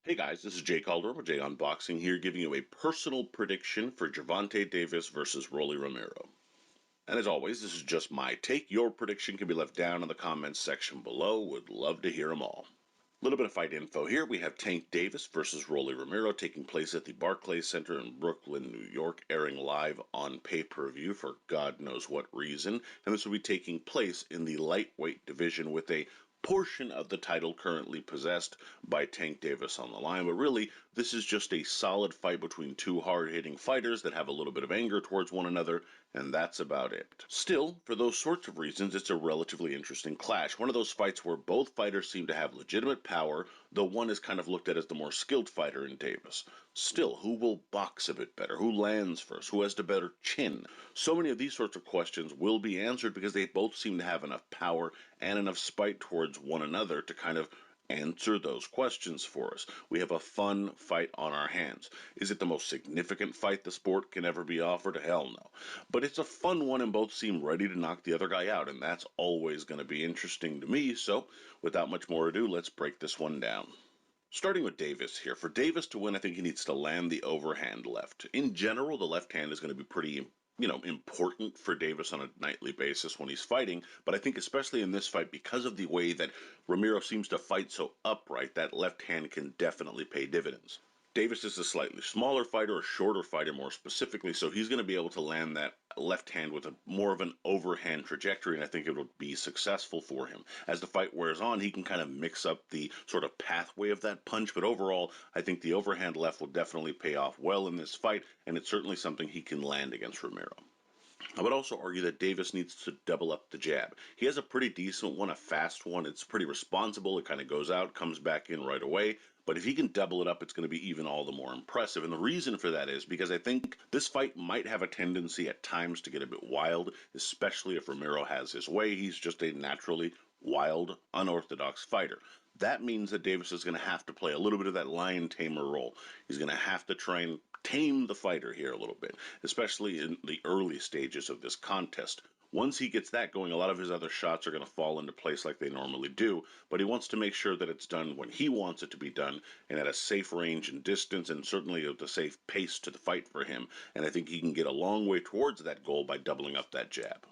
Hey guys, this is Jay Calderon with Jay Unboxing here, giving you a personal prediction for Gervonta Davis versus Rolly Romero. And as always, this is just my take. Your prediction can be left down in the comments section below. Would love to hear them all. A little bit of fight info here. We have Tank Davis versus Rolly Romero taking place at the BARCLAYS Center in Brooklyn, New York, airing live on pay-per-view for God knows what reason. And this will be taking place in the lightweight division with a portion of the title currently possessed by Tank Davis on the line, but really this is just a solid fight between two hard-hitting fighters that have a little bit of anger towards one another, and that's about it. Still, for those sorts of reasons, it's a relatively interesting clash. One of those fights where both fighters seem to have legitimate power, though one is kind of looked at as the more skilled fighter in Davis. Still, who will box a bit better? Who lands first? Who has the better chin? So many of these sorts of questions will be answered because they both seem to have enough power and enough spite towards one another to kind of answer those questions for us. We have a fun fight on our hands. Is it the most significant fight the sport can ever be offered? Hell no. But it's a fun one and both seem ready to knock the other guy out, and that's always going to be interesting to me. So without much more ado, let's break this one down. Starting with Davis here. For Davis to win, I think he needs to land the overhand left. In general, the left hand is going to be pretty important for Davis on a nightly basis when he's fighting, but I think especially in this fight, because of the way that Romero seems to fight so upright, that left hand can definitely pay dividends. Davis is a slightly smaller fighter, a shorter fighter more specifically, so he's going to be able to land that left hand with a more of an overhand trajectory, and I think it will be successful for him. As the fight wears on, he can kind of mix up the sort of pathway of that punch, but overall, I think the overhand left will definitely pay off well in this fight, and it's certainly something he can land against Romero. I would also argue that Davis needs to double up the jab. He has a pretty decent one, a fast one. It's pretty responsible. It kind of goes out, comes back in right away. But if he can double it up, it's going to be even all the more impressive. And the reason for that is because I think this fight might have a tendency at times to get a bit wild, especially if Romero has his way. He's just a naturally wild, unorthodox fighter. That means that Davis is going to have to play a little bit of that lion tamer role. He's going to have to try and tame the fighter here a little bit, especially in the early stages of this contest. Once he gets that going, a lot of his other shots are going to fall into place like they normally do, but he wants to make sure that it's done when he wants it to be done and at a safe range and distance and certainly at a safe pace to the fight for him. And I think he can get a long way towards that goal by doubling up that jab.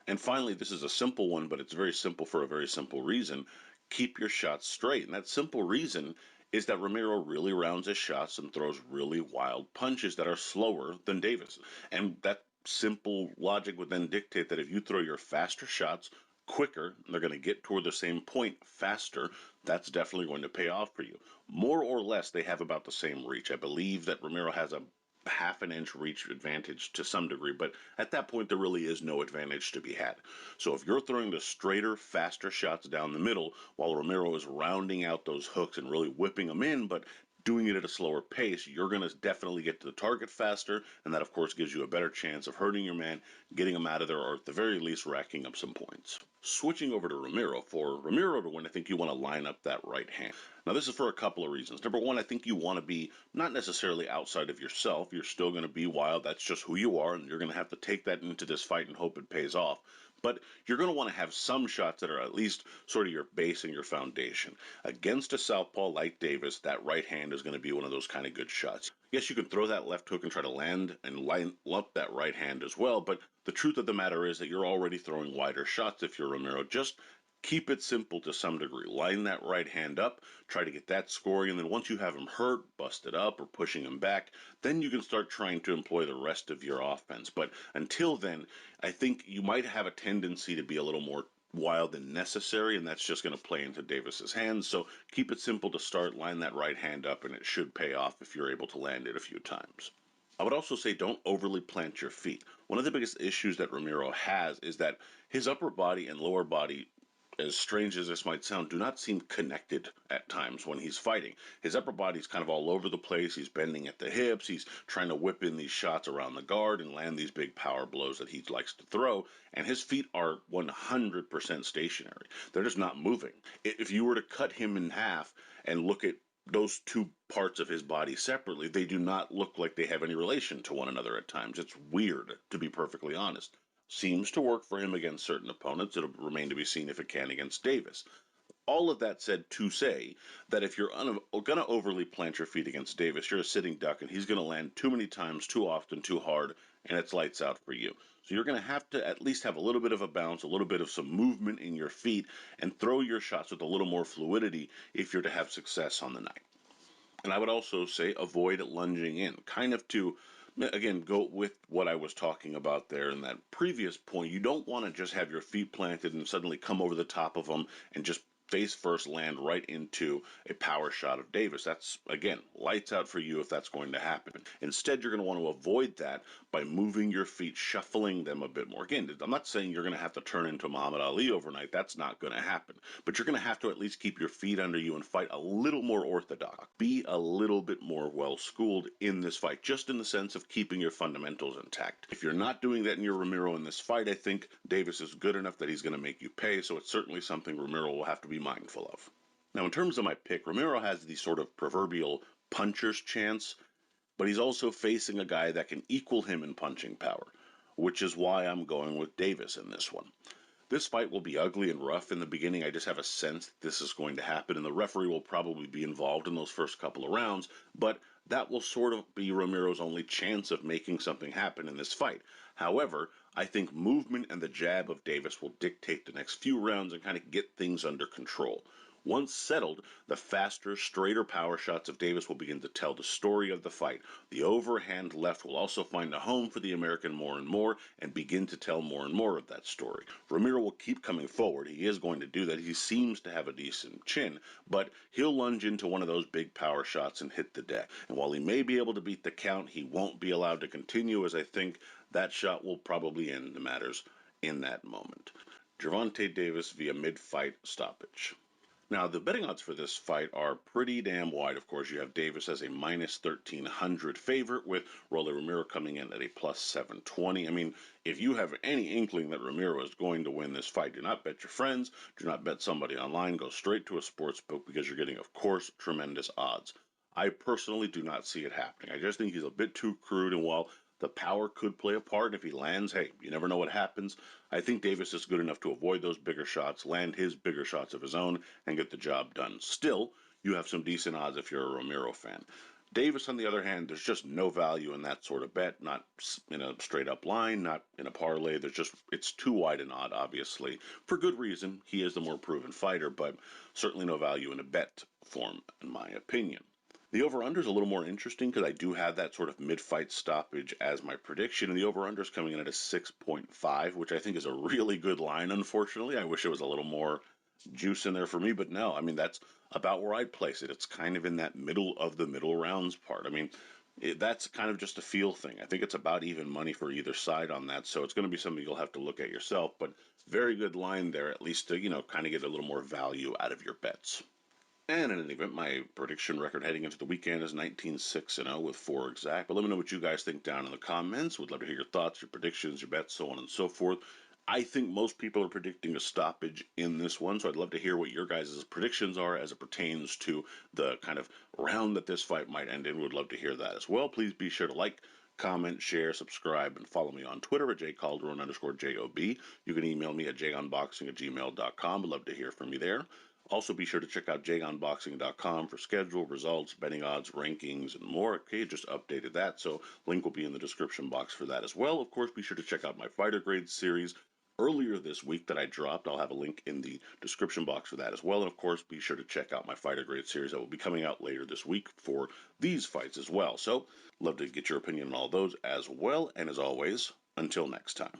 And finally, this is a simple one, but it's very simple for a very simple reason. Keep your shots straight. And that simple reason is that Romero really rounds his shots and throws really wild punches that are slower than Davis. And that simple logic would then dictate that if you throw your faster shots quicker, they're going to get toward the same point faster, that's definitely going to pay off for you. More or less, they have about the same reach. I believe that Romero has a half an inch reach advantage to some degree, but at that point there really is no advantage to be had. So if you're throwing the straighter, faster shots down the middle while Romero is rounding out those hooks and really whipping them in, but doing it at a slower pace, you're going to definitely get to the target faster, and that of course gives you a better chance of hurting your man, getting him out of there, or at the very least racking up some points. Switching over to Romero, for Romero to win, I think you want to line up that right hand. Now this is for a couple of reasons. Number one, I think you want to be not necessarily outside of yourself. You're still going to be wild. That's just who you are, and you're going to have to take that into this fight and hope it pays off. But you're going to want to have some shots that are at least sort of your base and your foundation. Against a southpaw like Davis, that right hand is going to be one of those kind of good shots. Yes, you can throw that left hook and try to land and line up that right hand as well, but the truth of the matter is that you're already throwing wider shots if you're Romero. Just keep it simple to some degree. Line that right hand up, try to get that scoring, and then once you have him hurt, busted up, or pushing him back, then you can start trying to employ the rest of your offense. But until then, I think you might have a tendency to be a little more wild than necessary, and that's just going to play into Davis's hands. So keep it simple to start, line that right hand up, and it should pay off if you're able to land it a few times. I would also say don't overly plant your feet. One of the biggest issues that Romero has is that his upper body and lower body, as strange as this might sound, do not seem connected at times when he's fighting. His upper body's kind of all over the place. He's bending at the hips. He's trying to whip in these shots around the guard and land these big power blows that he likes to throw. And his feet are 100% stationary. They're just not moving. If you were to cut him in half and look at those two parts of his body separately, they do not look like they have any relation to one another at times. It's weird, to be perfectly honest. Seems to work for him against certain opponents. It'll remain to be seen if it can against Davis. all of that said to say that if you're going to overly plant your feet against Davis, you're a sitting duck and he's going to land too many times, too often, too hard, and it's lights out for you. So you're going to have to at least have a little bit of a bounce, a little bit of some movement in your feet, and throw your shots with a little more fluidity if you're to have success on the night. And I would also say avoid lunging in, kind of to, again, go with what I was talking about there in that previous point. You don't want to just have your feet planted and suddenly come over the top of them and just face first land right into a power shot of Davis. That's, again, lights out for you if that's going to happen. Instead, you're going to want to avoid that by moving your feet, shuffling them a bit more. Again, I'm not saying you're going to have to turn into Muhammad Ali overnight. That's not going to happen. But you're going to have to at least keep your feet under you and fight a little more orthodox. Be a little bit more well-schooled in this fight, just in the sense of keeping your fundamentals intact. If you're not doing that in your Romero in this fight, I think Davis is good enough that he's going to make you pay, so it's certainly something Romero will have to be mindful of. Now, in terms of my pick, Romero has the sort of proverbial puncher's chance, but he's also facing a guy that can equal him in punching power, which is why I'm going with Davis in this one. This fight will be ugly and rough in the beginning. I just have a sense that this is going to happen, and the referee will probably be involved in those first couple of rounds, but that will sort of be Romero's only chance of making something happen in this fight. However, I think movement and the jab of Davis will dictate the next few rounds and kind of get things under control. Once settled, the faster, straighter power shots of Davis will begin to tell the story of the fight. The overhand left will also find a home for the American more and more and begin to tell more and more of that story. Romero will keep coming forward. He is going to do that. He seems to have a decent chin, but he'll lunge into one of those big power shots and hit the deck. And while he may be able to beat the count, he won't be allowed to continue, as I think that shot will probably end the matters in that moment. Gervonta Davis via mid-fight stoppage. Now, the betting odds for this fight are pretty damn wide. Of course, you have Davis as a minus 1,300 favorite, with Rolly Romero coming in at a plus 720. I mean, if you have any inkling that Romero is going to win this fight, do not bet your friends, do not bet somebody online, go straight to a sports book because you're getting, of course, tremendous odds. I personally do not see it happening. I just think he's a bit too crude, and while the power could play a part, if he lands, hey, you never know what happens. I think Davis is good enough to avoid those bigger shots, land his bigger shots of his own, and get the job done. Still, you have some decent odds if you're a Romero fan. Davis, on the other hand, there's just no value in that sort of bet, not in a straight up line, not in a parlay. It's too wide an odd, obviously, for good reason. He is the more proven fighter, but certainly no value in a bet form, in my opinion. The over-under is a little more interesting because I do have that sort of mid-fight stoppage as my prediction, and the over-under is coming in at a 6.5, which I think is a really good line, unfortunately. I wish it was a little more juice in there for me, but no, I mean, that's about where I'd place it. It's kind of in that middle of the middle rounds part. I mean, that's kind of just a feel thing. I think it's about even money for either side on that, so it's going to be something you'll have to look at yourself, but very good line there, at least to, kind of get a little more value out of your bets. And in any event, my prediction record heading into the weekend is 19-6-0 with 4 exact. But let me know what you guys think down in the comments. Would love to hear your thoughts, your predictions, your bets, so on and so forth. I think most people are predicting a stoppage in this one, so I'd love to hear what your guys' predictions are as it pertains to the kind of round that this fight might end in. Would love to hear that as well. Please be sure to like, comment, share, subscribe, and follow me on Twitter at jcalderon_JOB. You can email me at jagunboxing@gmail.com. I'd love to hear from you there. Also, be sure to check out jagunboxing.com for schedule, results, betting odds, rankings, and more. Okay, just updated that, so link will be in the description box for that as well. Of course, be sure to check out my Fighter Grades series earlier this week that I dropped. I'll have a link in the description box for that as well. And of course, be sure to check out my Fighter Grades series that will be coming out later this week for these fights as well. So, love to get your opinion on all those as well. And as always, until next time.